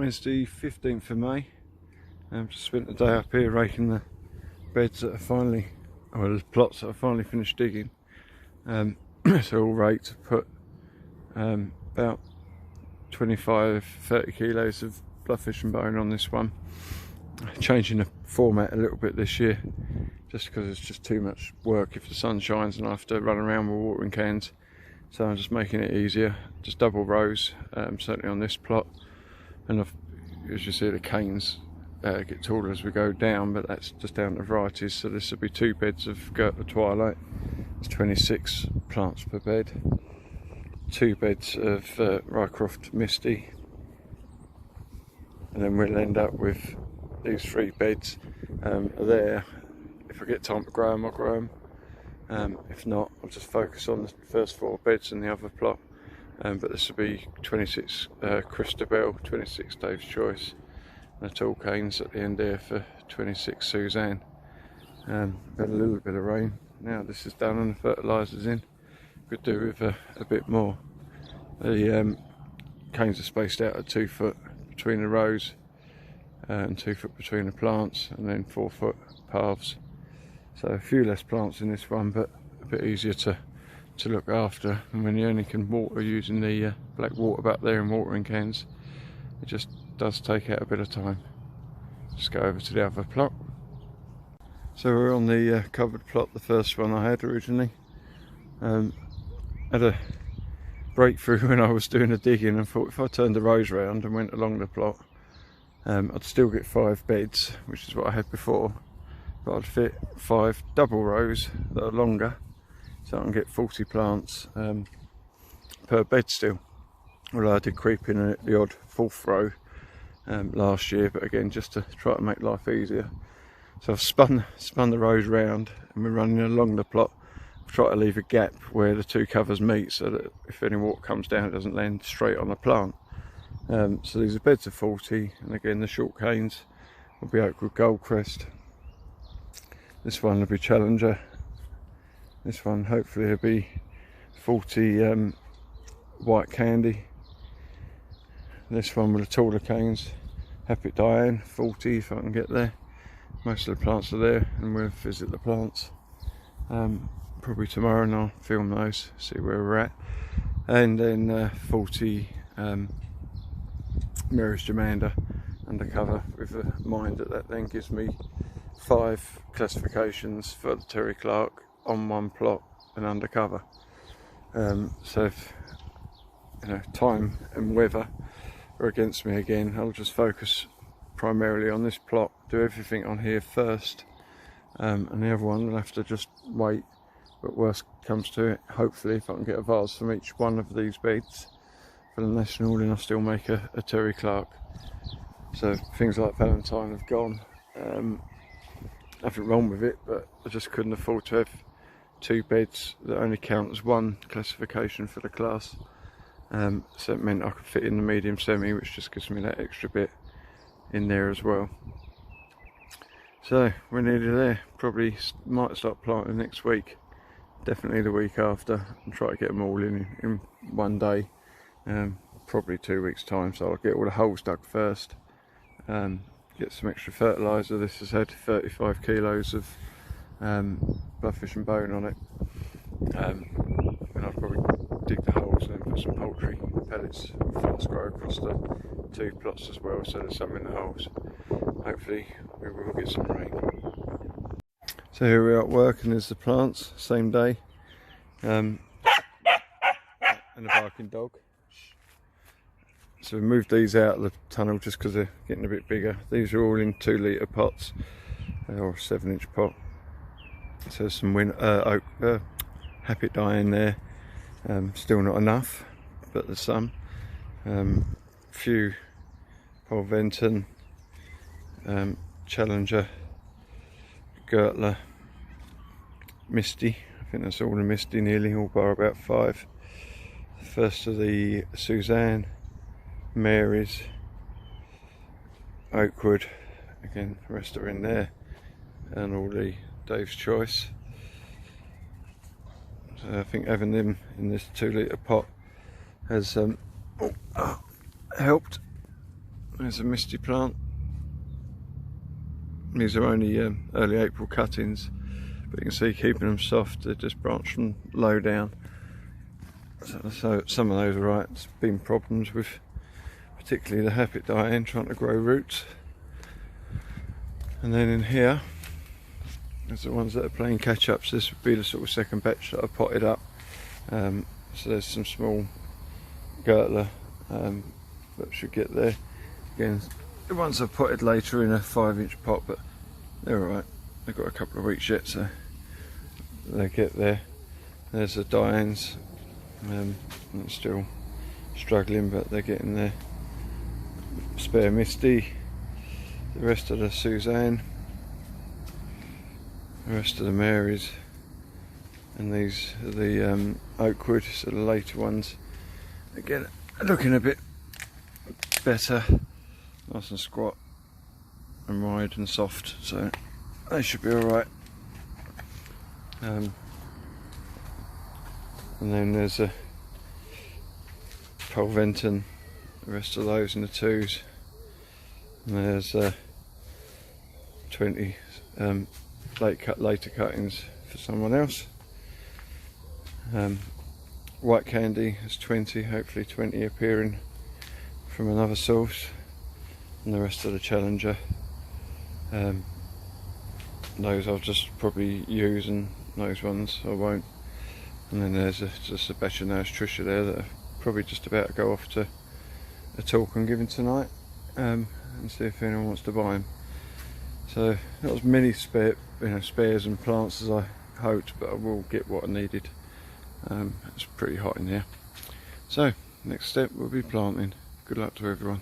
Wednesday 15th of May. Just spent the day up here raking the beds that are finally, or the plots that are finally finished digging. So all raked, to put about 25-30 kilos of bloodfish and bone on this one. Changing the format a little bit this year, just because it's just too much work if the sun shines and I have to run around with watering cans. So I'm just making it easier, just double rows, certainly on this plot. And as you see, the canes get taller as we go down, but that's just down to varieties. So this will be 2 beds of Gillam Twilight. It's 26 plants per bed. 2 beds of Rycroft Misty. And then we'll end up with these 3 beds there. If I get time to grow them, I'll grow them. If not, I'll just focus on the first 4 beds in the other plot. But this will be 26 Christabel, 26 Dave's Choice, and the tall canes at the end there for 26 Suzanne. Had a little bit of rain. Now this is done and the fertilisers in. Could do with a bit more. The canes are spaced out at 2 foot between the rows, and 2 foot between the plants, and then 4 foot paths. So a few less plants in this one, but a bit easier to look after. And when you only can water using the black water back there in watering cans, it just does take out a bit of time. Just go over to the other plot. So we're on the covered plot, the first one I had originally. Had a breakthrough when I was doing the digging and thought if I turned the rows round and went along the plot, I'd still get 5 beds, which is what I had before. But I'd fit 5 double rows that are longer, so I can get 40 plants per bed still. Although I did creep in the odd 4th row last year, but again just to try to make life easier. So I've spun the rows round and we're running along the plot. I've tried to leave a gap where the 2 covers meet so that if any water comes down it doesn't land straight on the plant. So these are beds of 40, and again the short canes will be Oakwood Goldcrest. This one will be Challenger. This one hopefully will be 40 White Candy. This one with the taller canes, Happy Diane, 40 if I can get there. Most of the plants are there, and we'll visit the plants probably tomorrow, and I'll film those, see where we're at. And then 40 Mary's Jamander undercover, with a mind that then gives me 5 classifications for the Terry Clark on one plot and undercover. So if time and weather are against me again, I'll just focus primarily on this plot, do everything on here first, and the other one will have to just wait. But worst comes to it, hopefully if I can get a vase from each one of these beds for the national, then I'll still make a Terry Clark. So things like Valentine have gone. Nothing wrong with it, but I just couldn't afford to have 2 beds that only count as 1 classification for the class. So it meant I could fit in the medium semi, which just gives me that extra bit in there as well. So we're nearly there. Probably might start planting next week, definitely the week after, and try to get them all in one day. Probably 2 weeks time, so I'll get all the holes dug first, get some extra fertiliser. This has had 35 kilos of bloodfish and bone on it, and I'll probably dig the holes and then put some poultry pellets and fast grow across the 2 plots as well, so there's some in the holes. Hopefully we will get some rain. So here we are at work, and there's the plants, same day, and a barking dog. So we moved these out of the tunnel just because they're getting a bit bigger. These are all in 2 litre pots, or a 7-inch pot. So there's some oak, Happy Diane there. Still not enough, but there's some. Few Paul Venton, Challenger, Gertler, Misty. I think that's all the Misty nearly, all bar about 5. First of the Suzanne, Mary's, Oakwood, again the rest are in there, and all the Dave's Choice. So I think having them in this 2 litre pot has helped. There's a misty plant. These are only early April cuttings, but you can see keeping them soft, they just branch from low down. So some of those are right. There's been problems with particularly the habit diane trying to grow roots. And then in here, there's the ones that are playing catch up. So this would be the sort of second batch that I potted up. So there's some small Gillam that should get there. Again, the ones I've potted later in a 5-inch pot, but they're alright. They've got a couple of weeks yet, so they get there. There's the dianes. I'm still struggling, but they're getting there. Spare Misty, the rest of the Suzanne, the rest of the Marys, and these are the Oakwood, so the later ones. Again, looking a bit better, nice and squat and wide and soft, so they should be alright. And then there's a Polventon, the rest of those in the 2s. And there's 20 later cuttings for someone else. White Candy is 20, hopefully 20 appearing from another source. And the rest of the Challenger, those I'll just probably use, and those ones I won't. And then there's just a batch of Nurse Trisha there that are probably just about to go off to a talk I'm giving tonight, and see if anyone wants to buy them. So not as many spares and plants as I hoped, but I will get what I needed. It's pretty hot in here. So next step will be planting. Good luck to everyone.